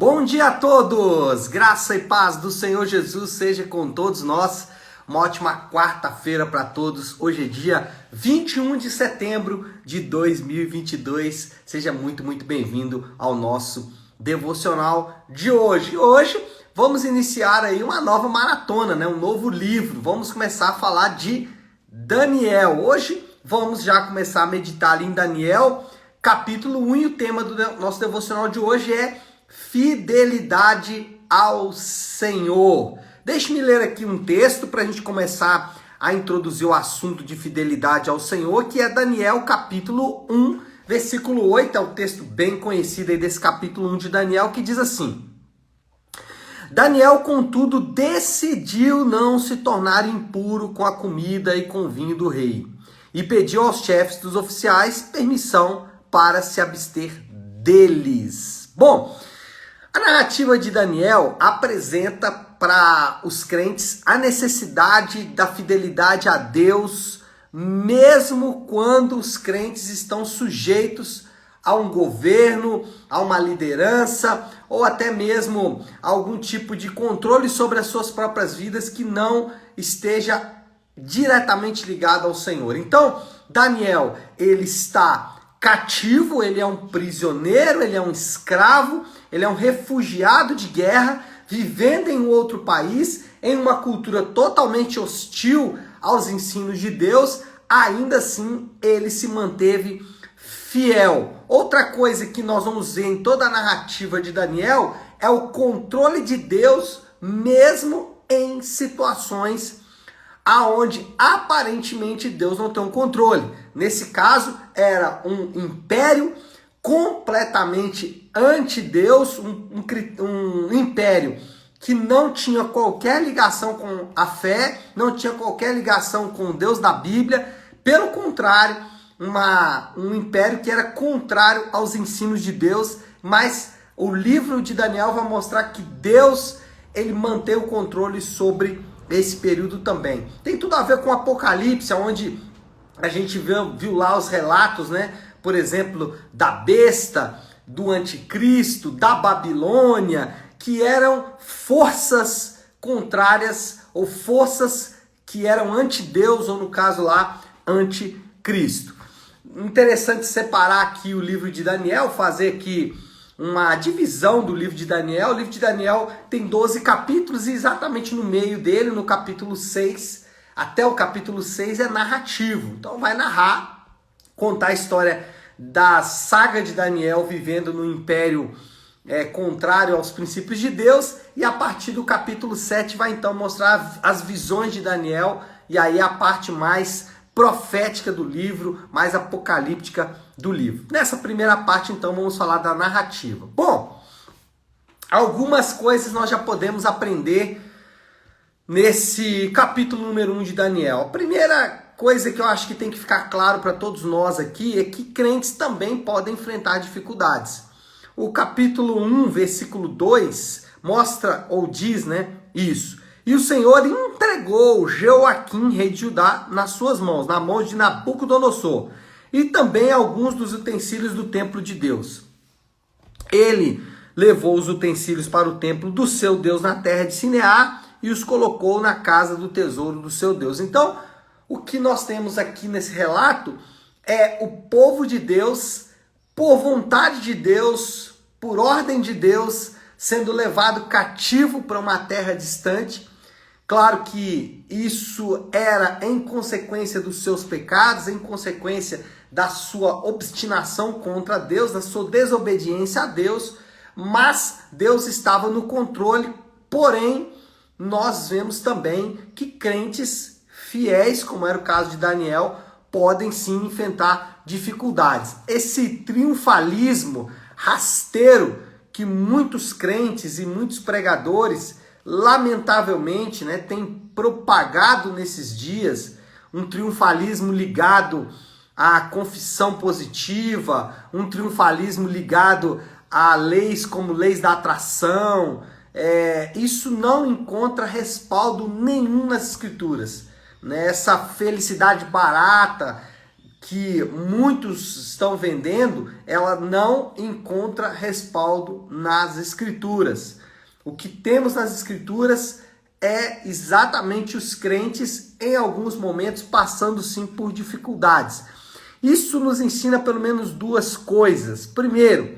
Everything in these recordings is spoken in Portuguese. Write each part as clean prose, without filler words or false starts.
Bom dia a todos! Graça e paz do Senhor Jesus seja com todos nós. Uma ótima quarta-feira para todos. Hoje é dia 21 de setembro de 2022. Seja muito bem-vindo ao nosso devocional de hoje. Hoje vamos iniciar aí uma nova maratona, um novo livro. Vamos começar a falar de Daniel. Hoje vamos já começar a meditar ali em Daniel, capítulo 1, e o tema do nosso devocional de hoje é fidelidade ao Senhor. Deixe-me ler aqui um texto para a gente começar a introduzir o assunto de fidelidade ao Senhor, que é Daniel capítulo 1, versículo 8, é um texto bem conhecido aí desse capítulo 1 de Daniel, que diz assim: Daniel, contudo, decidiu não se tornar impuro com a comida e com o vinho do rei, e pediu aos chefes dos oficiais permissão para se abster deles. Bom, a narrativa de Daniel apresenta para os crentes a necessidade da fidelidade a Deus, mesmo quando os crentes estão sujeitos a um governo, a uma liderança, ou até mesmo a algum tipo de controle sobre as suas próprias vidas que não esteja diretamente ligado ao Senhor. Então, Daniel, ele está cativo, ele é um prisioneiro, ele é um escravo, ele é um refugiado de guerra, vivendo em um outro país, em uma cultura totalmente hostil aos ensinos de Deus. Ainda assim, ele se manteve fiel. Outra coisa que nós vamos ver em toda a narrativa de Daniel é o controle de Deus, mesmo em situações aonde aparentemente Deus não tem um controle. Nesse caso, era um império completamente anti-Deus, um império que não tinha qualquer ligação com a fé, não tinha qualquer ligação com o Deus da Bíblia. Pelo contrário, um império que era contrário aos ensinos de Deus. Mas o livro de Daniel vai mostrar que Deus, ele mantém o controle sobre esse período também. Tem tudo a ver com o Apocalipse, onde a gente viu lá os relatos, por exemplo, da besta, do anticristo, da Babilônia, que eram forças contrárias ou forças que eram anti-Deus, ou no caso lá, anticristo. Interessante separar aqui o livro de Daniel, fazer aqui uma divisão do livro de Daniel. O livro de Daniel tem 12 capítulos e exatamente no meio dele, no capítulo 6, até o capítulo 6 é narrativo. Então vai narrar, contar a história da saga de Daniel vivendo no império contrário aos princípios de Deus, e a partir do capítulo 7 vai então mostrar as visões de Daniel, e aí a parte mais profética do livro, mais apocalíptica do livro. Nessa primeira parte, então, vamos falar da narrativa. Bom, algumas coisas nós já podemos aprender nesse capítulo número 1 de Daniel. A primeira coisa que eu acho que tem que ficar claro para todos nós aqui é que crentes também podem enfrentar dificuldades. O capítulo 1, versículo 2, mostra ou diz, isso. E o Senhor entregou Jeoaquim, rei de Judá, nas suas mãos, na mão de Nabucodonosor, e também alguns dos utensílios do templo de Deus. Ele levou os utensílios para o templo do seu Deus na terra de Sinear e os colocou na casa do tesouro do seu Deus. Então, o que nós temos aqui nesse relato é o povo de Deus, por vontade de Deus, por ordem de Deus, sendo levado cativo para uma terra distante. Claro que isso era em consequência dos seus pecados, em consequência da sua obstinação contra Deus, da sua desobediência a Deus, mas Deus estava no controle. Porém, nós vemos também que crentes fiéis, como era o caso de Daniel, podem sim enfrentar dificuldades. Esse triunfalismo rasteiro que muitos crentes e muitos pregadores, lamentavelmente, têm propagado nesses dias, um triunfalismo ligado à confissão positiva, um triunfalismo ligado a leis como leis da atração. Isso não encontra respaldo nenhum nas Escrituras. Essa felicidade barata que muitos estão vendendo, ela não encontra respaldo nas Escrituras. O que temos nas Escrituras é exatamente os crentes, em alguns momentos, passando sim por dificuldades. Isso nos ensina pelo menos duas coisas. Primeiro,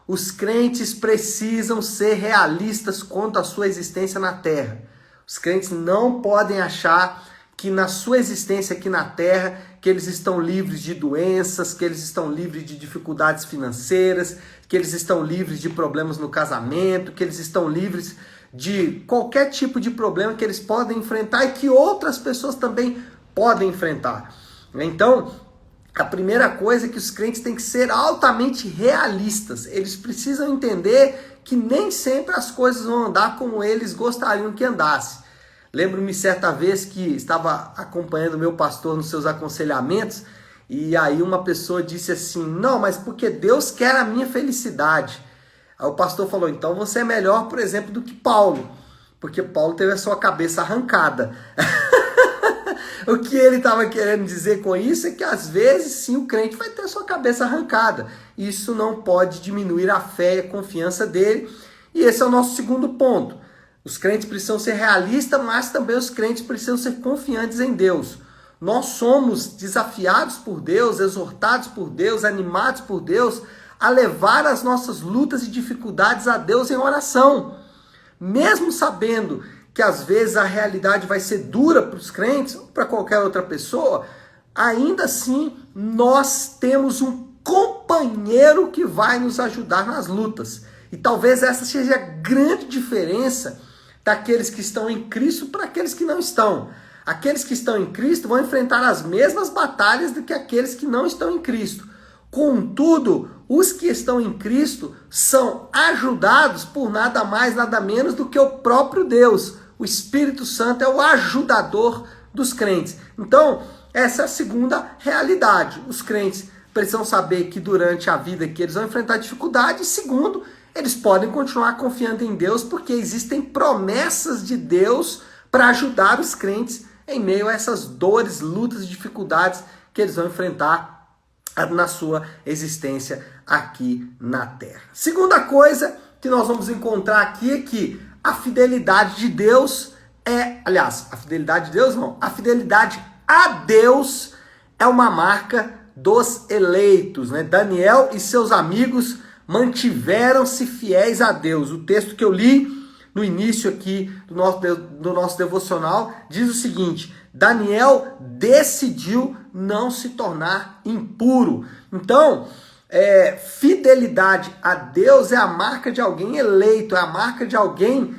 os crentes precisam ser realistas quanto à sua existência na Terra. Os crentes não podem achar que na sua existência aqui na Terra, que eles estão livres de doenças, que eles estão livres de dificuldades financeiras, que eles estão livres de problemas no casamento, que eles estão livres de qualquer tipo de problema que eles podem enfrentar e que outras pessoas também podem enfrentar. Então, a primeira coisa é que os crentes têm que ser altamente realistas. Eles precisam entender que nem sempre as coisas vão andar como eles gostariam que andasse. Lembro-me certa vez que estava acompanhando meu pastor nos seus aconselhamentos e aí uma pessoa disse assim, não, mas porque Deus quer a minha felicidade. Aí o pastor falou, então você é melhor, por exemplo, do que Paulo, porque Paulo teve a sua cabeça arrancada. O que ele estava querendo dizer com isso é que às vezes sim o crente vai ter a sua cabeça arrancada. Isso não pode diminuir a fé e a confiança dele. E esse é o nosso segundo ponto. Os crentes precisam ser realistas, mas também os crentes precisam ser confiantes em Deus. Nós somos desafiados por Deus, exortados por Deus, animados por Deus a levar as nossas lutas e dificuldades a Deus em oração. Mesmo sabendo que às vezes a realidade vai ser dura para os crentes ou para qualquer outra pessoa, ainda assim nós temos um companheiro que vai nos ajudar nas lutas. E talvez essa seja a grande diferença daqueles que estão em Cristo para aqueles que não estão. Aqueles que estão em Cristo vão enfrentar as mesmas batalhas do que aqueles que não estão em Cristo. Contudo, os que estão em Cristo são ajudados por nada mais, nada menos do que o próprio Deus. O Espírito Santo é o ajudador dos crentes. Então, essa é a segunda realidade. Os crentes precisam saber que durante a vida que eles vão enfrentar dificuldade. E segundo, eles podem continuar confiando em Deus porque existem promessas de Deus para ajudar os crentes em meio a essas dores, lutas e dificuldades que eles vão enfrentar na sua existência aqui na Terra. Segunda coisa que nós vamos encontrar aqui é que a fidelidade de Deus a fidelidade de Deus não, a fidelidade a Deus é uma marca dos eleitos, né? Daniel e seus amigos mantiveram-se fiéis a Deus. O texto que eu li no início aqui do nosso devocional diz o seguinte: Daniel decidiu não se tornar impuro. Então, fidelidade a Deus é a marca de alguém eleito, é a marca de alguém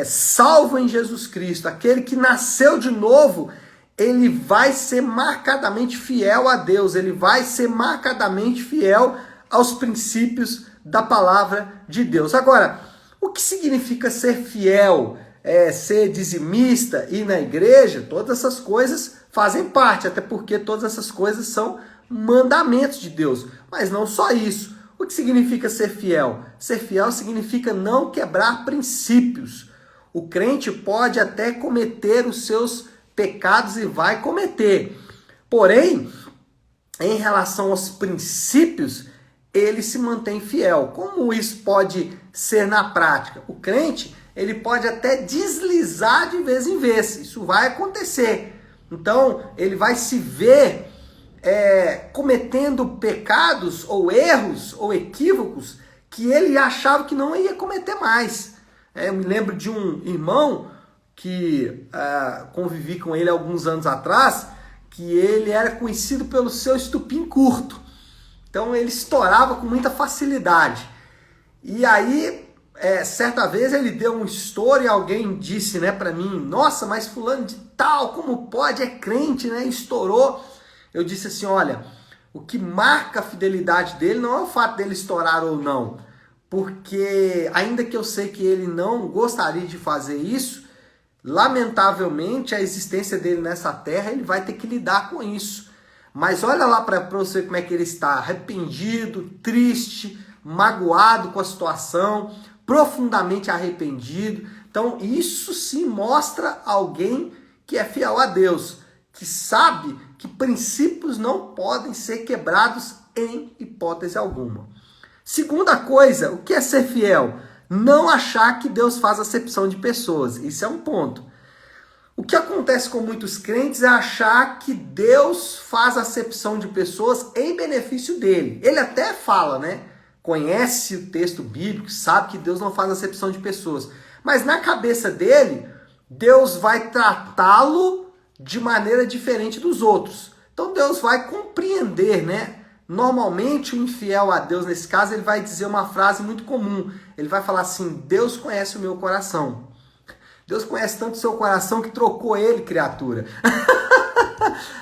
salvo em Jesus Cristo. Aquele que nasceu de novo, ele vai ser marcadamente fiel a Deus, ele vai ser marcadamente fiel aos princípios da palavra de Deus. Agora, o que significa ser fiel? Ser dizimista, ir na igreja? Todas essas coisas fazem parte, até porque todas essas coisas são mandamentos de Deus. Mas não só isso. O que significa ser fiel? Ser fiel significa não quebrar princípios. O crente pode até cometer os seus pecados e vai cometer. Porém, em relação aos princípios, ele se mantém fiel. Como isso pode ser na prática? O crente, ele pode até deslizar de vez em vez. Isso vai acontecer. Então, ele vai se ver cometendo pecados ou erros ou equívocos que ele achava que não ia cometer mais. Eu me lembro de um irmão que convivi com ele alguns anos atrás, que ele era conhecido pelo seu estupim curto. Então ele estourava com muita facilidade. E aí, certa vez ele deu um estouro e alguém disse, para mim, nossa, mas fulano de tal, como pode? É crente, estourou. Eu disse assim, olha, o que marca a fidelidade dele não é o fato dele estourar ou não. Porque ainda que eu sei que ele não gostaria de fazer isso, lamentavelmente a existência dele nessa terra, ele vai ter que lidar com isso. Mas olha lá para você como é que ele está, arrependido, triste, magoado com a situação, profundamente arrependido. Então isso sim mostra alguém que é fiel a Deus, que sabe que princípios não podem ser quebrados em hipótese alguma. Segunda coisa, o que é ser fiel? Não achar que Deus faz acepção de pessoas. Isso é um ponto. O que acontece com muitos crentes é achar que Deus faz acepção de pessoas em benefício dele. Ele até fala, né? Conhece o texto bíblico, sabe que Deus não faz acepção de pessoas. Mas na cabeça dele, Deus vai tratá-lo de maneira diferente dos outros. Então Deus vai compreender, né? Normalmente o infiel a Deus, nesse caso, ele vai dizer uma frase muito comum. Ele vai falar assim: Deus conhece o meu coração. Deus conhece tanto o seu coração que trocou ele, criatura.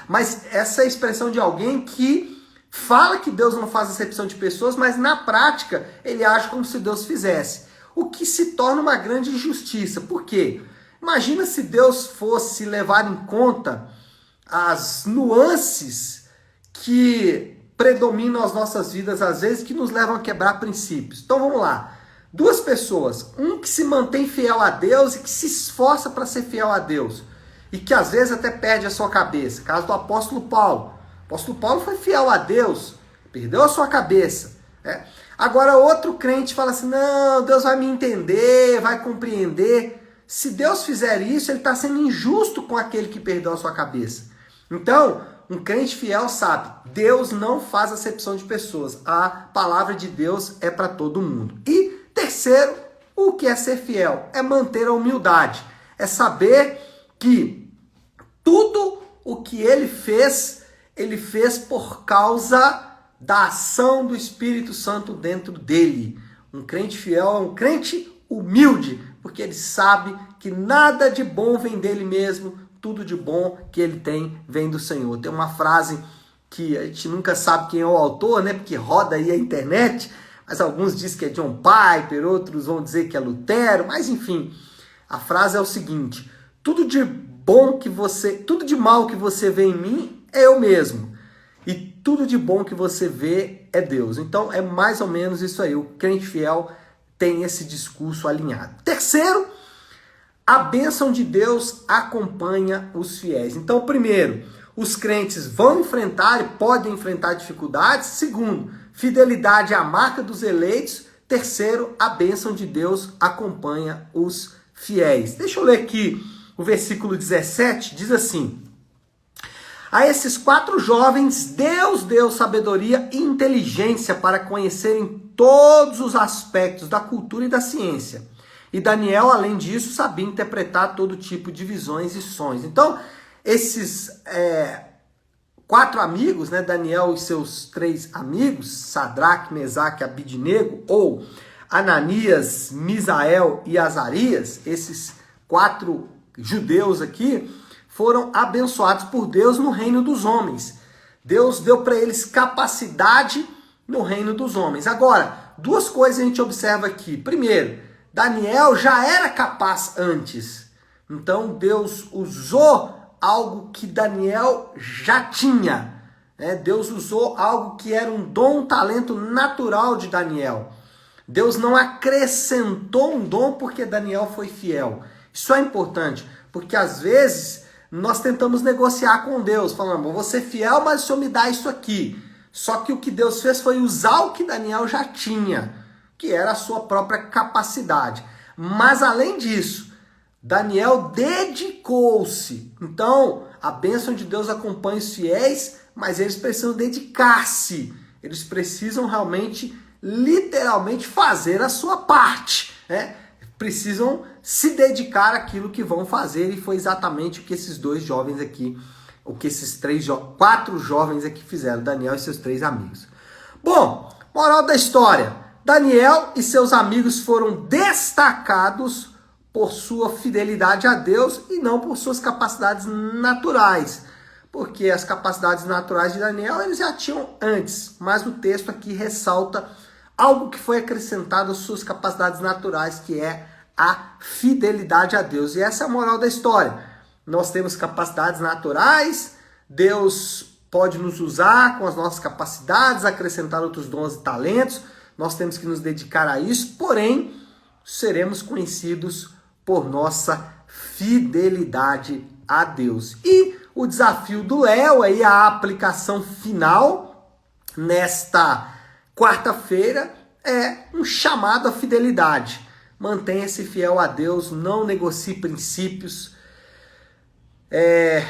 Mas essa é a expressão de alguém que fala que Deus não faz acepção de pessoas, mas na prática ele age como se Deus fizesse. O que se torna uma grande injustiça. Por quê? Imagina se Deus fosse levar em conta as nuances que predominam as nossas vidas, às vezes, que nos levam a quebrar princípios. Então vamos lá. Duas pessoas, um que se mantém fiel a Deus e que se esforça para ser fiel a Deus e que às vezes até perde a sua cabeça. Caso do apóstolo Paulo. O apóstolo Paulo foi fiel a Deus, perdeu a sua cabeça. Né? Agora outro crente fala assim: não, Deus vai me entender, vai compreender. Se Deus fizer isso, ele está sendo injusto com aquele que perdeu a sua cabeça. Então, um crente fiel sabe, Deus não faz acepção de pessoas. A palavra de Deus é para todo mundo. E terceiro, o que é ser fiel? É manter a humildade. É saber que tudo o que ele fez por causa da ação do Espírito Santo dentro dele. Um crente fiel é um crente humilde, porque ele sabe que nada de bom vem dele mesmo, tudo de bom que ele tem vem do Senhor. Tem uma frase que a gente nunca sabe quem é o autor, né? Porque roda aí a internet, mas alguns dizem que é John Piper, outros vão dizer que é Lutero, mas enfim, a frase é o seguinte: tudo de mal que você vê em mim é eu mesmo, e tudo de bom que você vê é Deus. Então é mais ou menos isso aí. O crente fiel tem esse discurso alinhado. Terceiro, a bênção de Deus acompanha os fiéis. Então, primeiro, os crentes vão enfrentar e podem enfrentar dificuldades. Segundo, fidelidade é a marca dos eleitos. Terceiro, a bênção de Deus acompanha os fiéis. Deixa eu ler aqui o versículo 17, diz assim: a esses 4 jovens, Deus deu sabedoria e inteligência para conhecerem todos os aspectos da cultura e da ciência. E Daniel, além disso, sabia interpretar todo tipo de visões e sonhos. Então, esses 4 amigos, né, Daniel e seus 3 amigos, Sadraque, Mesaque e Abidnego, ou Ananias, Misael e Azarias, esses 4 judeus aqui, foram abençoados por Deus no reino dos homens. Deus deu para eles capacidade no reino dos homens. Agora, 2 coisas a gente observa aqui. Primeiro, Daniel já era capaz antes. Então, Deus usou algo que Daniel já tinha. Né? Deus usou algo que era um dom, um talento natural de Daniel. Deus não acrescentou um dom porque Daniel foi fiel. Isso é importante, porque às vezes nós tentamos negociar com Deus, falando: vou ser fiel, mas o Senhor me dá isso aqui. Só que o que Deus fez foi usar o que Daniel já tinha, que era a sua própria capacidade. Mas além disso, Daniel dedicou-se. Então, a bênção de Deus acompanha os fiéis, mas eles precisam dedicar-se. Eles precisam realmente, literalmente, fazer a sua parte, né? Precisam se dedicar àquilo que vão fazer, e foi exatamente o que esses 2 jovens aqui, o que esses 4 jovens aqui fizeram, Daniel e seus 3 amigos. Bom, moral da história: Daniel e seus amigos foram destacados por sua fidelidade a Deus e não por suas capacidades naturais, porque as capacidades naturais de Daniel eles já tinham antes, mas o texto aqui ressalta algo que foi acrescentado às suas capacidades naturais, que é a fidelidade a Deus. E essa é a moral da história. Nós temos capacidades naturais, Deus pode nos usar com as nossas capacidades, acrescentar outros dons e talentos, nós temos que nos dedicar a isso, porém, seremos conhecidos por nossa fidelidade a Deus. E o desafio do Léo, aí a aplicação final nesta quarta-feira é um chamado à fidelidade. Mantenha-se fiel a Deus, não negocie princípios,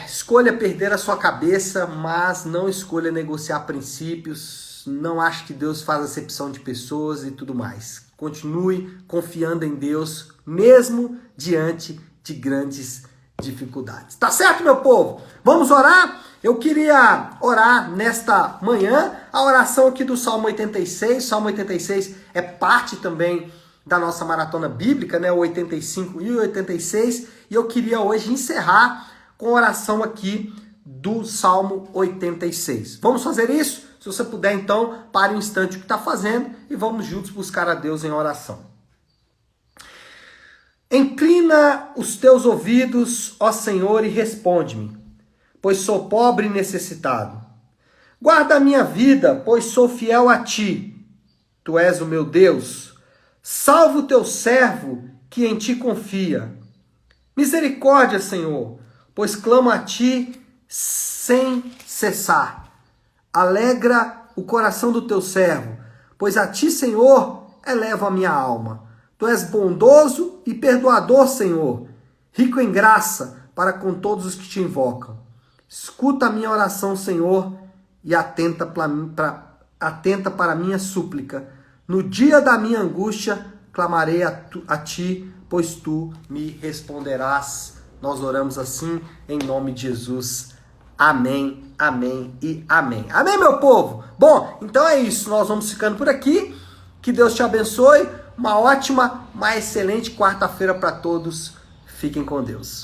escolha perder a sua cabeça, mas não escolha negociar princípios, não ache que Deus faz acepção de pessoas e tudo mais. Continue confiando em Deus, mesmo diante de grandes dificuldades. Tá certo, meu povo? Vamos orar? Eu queria orar nesta manhã a oração aqui do Salmo 86. Salmo 86 é parte também da nossa maratona bíblica, né? O 85 e o 86. E eu queria hoje encerrar com a oração aqui do Salmo 86. Vamos fazer isso? Se você puder, então, pare um instante o que está fazendo e vamos juntos buscar a Deus em oração. Inclina os teus ouvidos, ó Senhor, e responde-me, pois sou pobre e necessitado. Guarda a minha vida, pois sou fiel a ti. Tu és o meu Deus. Salva o teu servo, que em ti confia. Misericórdia, Senhor, pois clamo a ti sem cessar. Alegra o coração do teu servo, pois a ti, Senhor, elevo a minha alma. Tu és bondoso e perdoador, Senhor, rico em graça para com todos os que te invocam. Escuta a minha oração, Senhor, e atenta para a minha súplica. No dia da minha angústia, clamarei a ti, pois tu me responderás. Nós oramos assim, em nome de Jesus. Amém, amém e amém. Amém, meu povo? Bom, então é isso. Nós vamos ficando por aqui. Que Deus te abençoe. Uma ótima, uma excelente quarta-feira para todos. Fiquem com Deus.